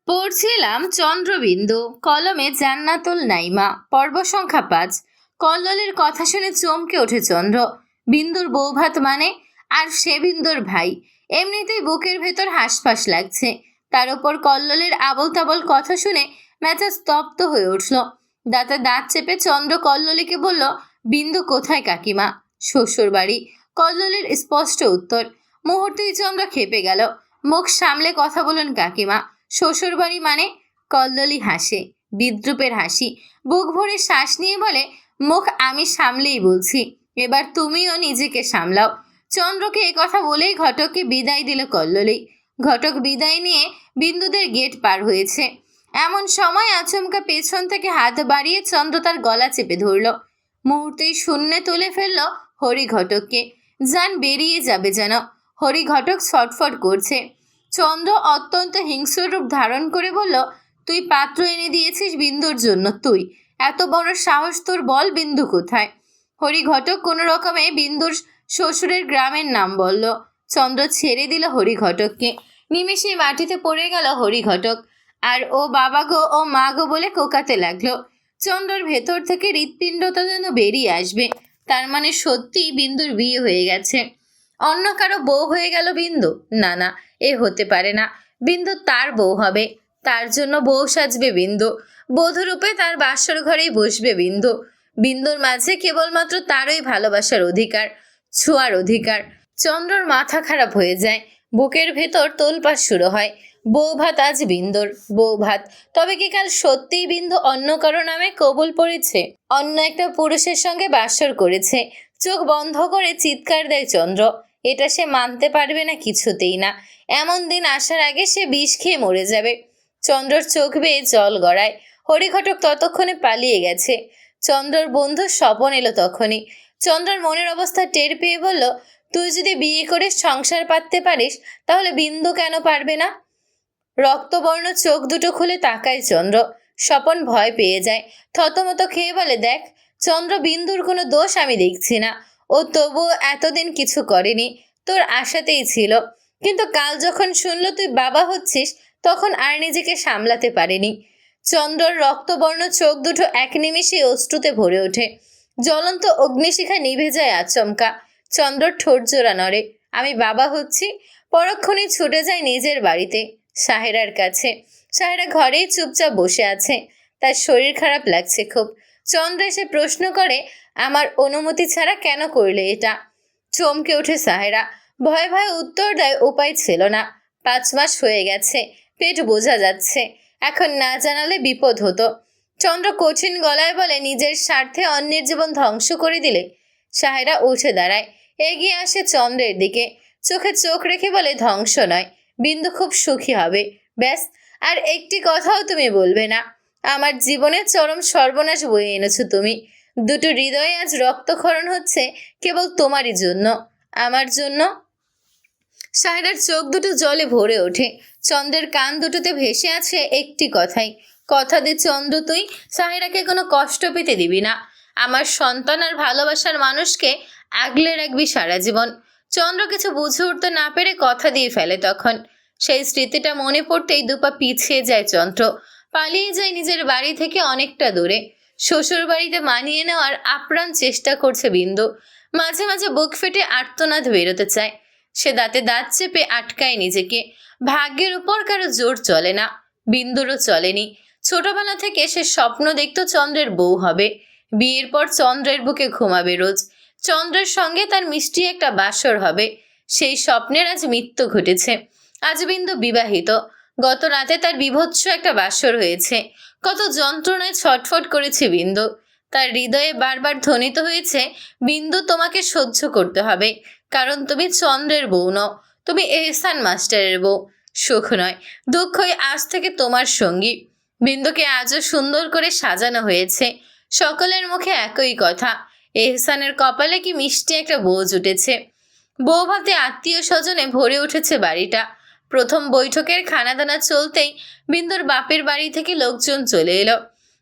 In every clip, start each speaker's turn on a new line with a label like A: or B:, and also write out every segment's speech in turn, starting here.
A: পড়ছিলাম চন্দ্রবিন্দু, কলমে জান্নাতুল নাইমা, পর্ব সংখ্যা ৫। কল্লোলের কথা শুনে চমকে ওঠে চন্দ্র। বিন্দুর বৌভাত মানে, আর সে বিন্দুর ভাই। এমনিতেই বুকের ভেতর হাঁসফাঁস লাগছে, তার ওপর কল্লোলের আবল তাবল কথা শুনে মেজাজ স্তব্ধ হয়ে উঠল। দাঁতে দাঁত চেপে চন্দ্র কল্লোলিকে বলল, বিন্দু কোথায় কাকিমা? শ্বশুর বাড়ি। কল্লোলের স্পষ্ট উত্তর। মুহূর্তেই চন্দ্র খেপে গেল। মুখ সামলে কথা বলুন কাকিমা। শ্বশুরবাড়ি মানে? কল্লোলী হাসে, বিদ্রূপের হাসি। বুক ভরে শ্বাস নিয়ে বলে, মুখ আমি সামলেই বলছি, এবার তুমিও নিজেকে সামলাও। চন্দ্রকে এ কথা বলেই ঘটককে বিদায় দিল কল্লোলী। ঘটক বিদায় নিয়ে বিন্দুদের গেট পার হয়েছে। এমন সময় আচমকা পেছন থেকে হাত বাড়িয়ে চন্দ্র তার গলা চেপে ধরল। মুহূর্তেই শূন্যে তুলে ফেলল হরি ঘটককে। যান বেরিয়ে যাবে যেন। হরি ঘটক ছটফট করছে। চন্দ্র অত্যন্ত হিংস্র রূপ ধারণ করে বলল, তুই পাত্র এনে দিয়েছিস বিন্দুর জন্য? তুই এত বড় সাহস তোর? বল বিন্দু কোথায়? হরি ঘটক কোনো রকমে বিন্দুর শ্বশুরের গ্রামের নাম বলল। চন্দ্র ছেড়ে দিল হরি ঘটককে। নিমেষে মাটিতে পড়ে গেল হরি ঘটক। আর ও বাবা গো, ও মা গো বলে কোকাতে লাগলো। চন্দ্রর ভেতর থেকে হৃৎপিণ্ডটা যেন বেরিয়ে আসবে। তার মানে সত্যি বিন্দুর বিয়ে হয়ে গেছে। অন্য কারো বউ হয়ে গেল বিন্দু? না না, এ হতে পারে না। বিন্দু তার বউ হবে, তার জন্য বউ সাজবে বিন্দু। বধূরূপে তার বাসর ঘরেই বসবে বিন্দু। বিন্দুর মাঝে কেবলমাত্র তারই ভালোবাসার অধিকার, ছোঁয়ার অধিকার। চন্দ্রর মাথা খারাপ হয়ে যায়, বুকের ভেতর তোলপাড় শুরু হয়। বউ ভাত আজ বিন্দুর, বউ ভাত। তবে কি কাল সত্যিই বিন্দু অন্য কারো নামে কবুল পড়েছে? অন্য একটা পুরুষের সঙ্গে বাসর করেছে? চোখ বন্ধ করে চিৎকার দেয় চন্দ্র। এটা সে মানতে পারবে না, কিছুতেই না। এমন দিন আসার আগে সে বিষ খেয়ে মরে যাবে। চন্দ্রর চোখ বেয়ে জল গড়ায়। হরিঘটক ততক্ষণে পালিয়ে গেছে। চন্দ্রর বন্ধু স্বপন এলো তখনই। চন্দ্রর মনের অবস্থা টের পেয়ে বলল, তুই যদি বিয়ে করে সংসার পাততে পারিস, তাহলে বিন্দু কেন পারবে না? রক্তবর্ণ চোখ দুটো খুলে তাকায় চন্দ্র। স্বপন ভয় পেয়ে যায়, থতমত খেয়ে বলে, দেখ চন্দ্র, বিন্দুর কোনো দোষ আমি দেখছি না। ও তবুও এতদিন কিছু করেনি, তোর আশাতেই ছিল। কিন্তু কাল যখন শুনলো তুই বাবা হচ্ছিস, তখন আর নিজেকে সামলাতে পারেনি। চন্দ্রর রক্তবর্ণ চোখ দুটো এক নিমিষে অশ্রুতে ভরে ওঠে। জ্বলন্ত অগ্নিশিখা নিভে যায় আচমকা। চন্দ্রর ঠোঁট জোড়া নড়ে। আমি বাবা হচ্ছি? পরক্ষণেই ছুটে যায় নিজের বাড়িতে, সাহেরার কাছে। সাহেরা ঘরেই চুপচাপ বসে আছে। তার শরীর খারাপ লাগছে খুব। চন্দ্র এসে প্রশ্ন করে, আমার অনুমতি ছাড়া কেন করলে এটা? চমকে ওঠে সাহেরা। ভয়ে ভয়ে উত্তর দেয়, উপায় ছিল না। ৫ মাস হয়ে গেছে, পেট বোঝা যাচ্ছে। এখন না জানালে বিপদ হতো। চন্দ্র কঠিন গলায় বলে, নিজের স্বার্থে অন্যের জীবন ধ্বংস করে দিলে? সাহেরা উঠে দাঁড়ায়, এগিয়ে আসে চন্দ্রের দিকে। চোখে চোখ রেখে বলে, ধ্বংস নয়, বিন্দু খুব সুখী হবে। ব্যাস, আর একটি কথাও তুমি বলবে না। আমার জীবনে চরম সর্বনাশ বয়ে এনেছো তুমি। দুটো হৃদয়ে আজ রক্তক্ষরণ হচ্ছে কেবল তোমারই জন্য, আমার জন্য। সাহেরার চোখ দুটো জলে ভরে ওঠে। চন্দ্রের কান দুটোতে ভেসে আছে একটি কথাই, কথা দে চন্দ্র, তুই সাহেরাকে কোনো কষ্ট পেতে দিবি না। আমার সন্তান আর ভালোবাসার মানুষকে আগলে রাখবি সারা জীবন। চন্দ্র কিছু বুঝে উঠতে না পেরে কথা দিয়ে ফেলে তখন। সেই স্মৃতিটা মনে পড়তেই দুপা পিছিয়ে যায় চন্দ্র। পালিয়ে যায় নিজের বাড়ি থেকে অনেকটা দূরে। শ্বশুর বাড়িতে মানিয়ে নেওয়ার আপ্রাণ চেষ্টা করছে বিন্দু। মাঝে মাঝে বুক ফেটে আর্তনাদ বেরোতে চায়। সে দাঁতে দাঁত চেপে আটকায় নিজেকে। ভাগ্যের উপর কারো জোর চলে না, বিন্দুরও চলেনি। ছোটবেলা থেকে সে স্বপ্ন দেখত চন্দ্রের বউ হবে। বিয়ের পর চন্দ্রের বুকে ঘুমাবে রোজ। চন্দ্রের সঙ্গে তার মিষ্টি একটা বাসর হবে। সেই স্বপ্নের আজ মৃত্যু ঘটেছে। আজ বিন্দু বিবাহিত। গত রাতে তার বীভৎস একটা বাসর হয়েছে। কত যন্ত্রণায় ছটফট করেছে বিন্দু। তার হৃদয়ে বারবার ধ্বনিত হয়েছে, বিন্দু তোমাকে সহ্য করতে হবে, কারণ তুমি চন্দ্রের বউ নও, তুমি এহসান মাস্টারের বউ। সুখ নয়, দুঃখই আজ থেকে তোমার সঙ্গী। বিন্দুকে আজও সুন্দর করে সাজানো হয়েছে। সকলের মুখে একই কথা, এহসানের কপালে কি মিষ্টি একটা বউ জুটেছে। বউ ভাতে আত্মীয় স্বজনে ভরে উঠেছে বাড়িটা। প্রথম বৈঠকের খানাদানা চলতেই বিন্দুর বাপের বাড়ি থেকে লোকজন চলে এলো।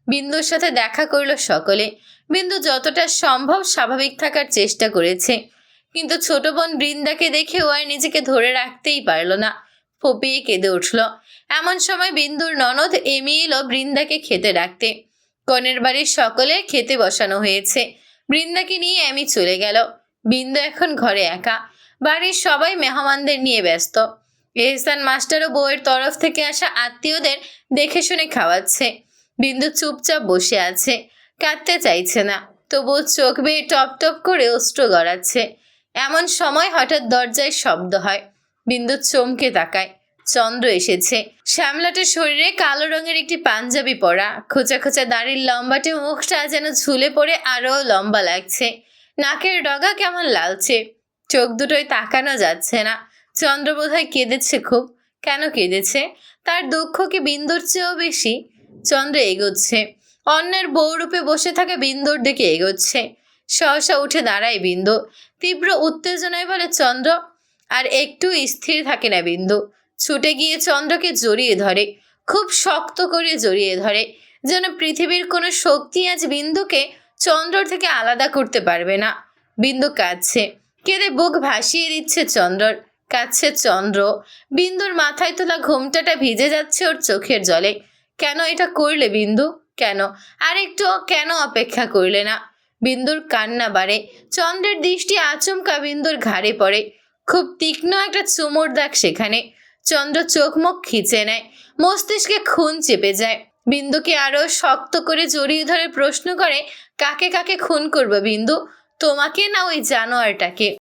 A: বিন্দুর সাথে দেখা করলো সকলে। বিন্দু যতটা সম্ভব স্বাভাবিক থাকার চেষ্টা করেছে, কিন্তু ছোট বোন বৃন্দাকে দেখে ও আর নিজেকে ধরে রাখতেই পারল না। ফুপিয়ে কেঁদে উঠল। এমন সময় বিন্দুর ননদ এমি এলো বৃন্দাকে খেতে ডাকতে। কনের বাড়ির সকলে খেতে বসানো হয়েছে। বৃন্দাকে নিয়ে এমি চলে গেল। বিন্দু এখন ঘরে একা। বাড়ির সবাই মেহমানদের নিয়ে ব্যস্ত। এহসান মাস্টারও বউয়ের তরফ থেকে আসা আত্মীয়দের দেখে শুনে খাওয়াচ্ছে। বিন্দু চুপচাপ বসে আছে, কাঁদতে চাইছে না, তবুও চোখ বেয়ে টপ টপ করে অশ্রু গড়াচ্ছে। এমন সময় হঠাৎ দরজায় শব্দ হয়। বিন্দু চমকে তাকায়। চন্দ্র এসেছে। শ্যামলাটে শরীরে কালো রঙের একটি পাঞ্জাবি পরা, খোঁচা খোঁচা দাড়ির লম্বাটে মুখটা যেন ঝুলে পড়ে আরো লম্বা লাগছে। নাকের ডগা কেমন লালচে, চোখ দুটোয় তাকানো যাচ্ছে না। চন্দ্র বোধহয় কেঁদেছে খুব। কেন কেঁদেছে? তার দুঃখ কি বিন্দুর চেয়েও বেশি? চন্দ্র এগোচ্ছে। অন্যের বউরূপে বসে থাকা বিন্দুর দিকে এগোচ্ছে। সহসা উঠে দাঁড়ায় বিন্দু। তীব্র উত্তেজনায় বলে চন্দ্র। আর একটু স্থির থাকে না বিন্দু। ছুটে গিয়ে চন্দ্রকে জড়িয়ে ধরে, খুব শক্ত করে জড়িয়ে ধরে, যেন পৃথিবীর কোনো শক্তি আজ বিন্দুকে চন্দ্রর থেকে আলাদা করতে পারবে না। বিন্দু কাঁদছে, কেঁদে বুক ভাসিয়ে দিচ্ছে চন্দ্রর। কাঁদছে চন্দ্র। বিন্দুর মাথায় তোলা ঘোমটাটা ভিজে যাচ্ছে ওর চোখের জলে। কেন এটা করলে বিন্দু? কেন? আর একটু কেন অপেক্ষা করলে না? বিন্দুর কান্না বাড়ে। চন্দ্রের দৃষ্টি আচমকা বিন্দুর ঘাড়ে পড়ে। খুব তীক্ষ্ণ একটা চুমুর দাগ সেখানে। চন্দ্র চোখ মুখ খিচে নেয়, মস্তিষ্কে খুন চেপে যায়। বিন্দুকে আরো শক্ত করে জড়িয়ে ধরে প্রশ্ন করে, কাকে কাকে খুন করবে বিন্দু? তোমাকে না ওই জানোয়ারটাকে?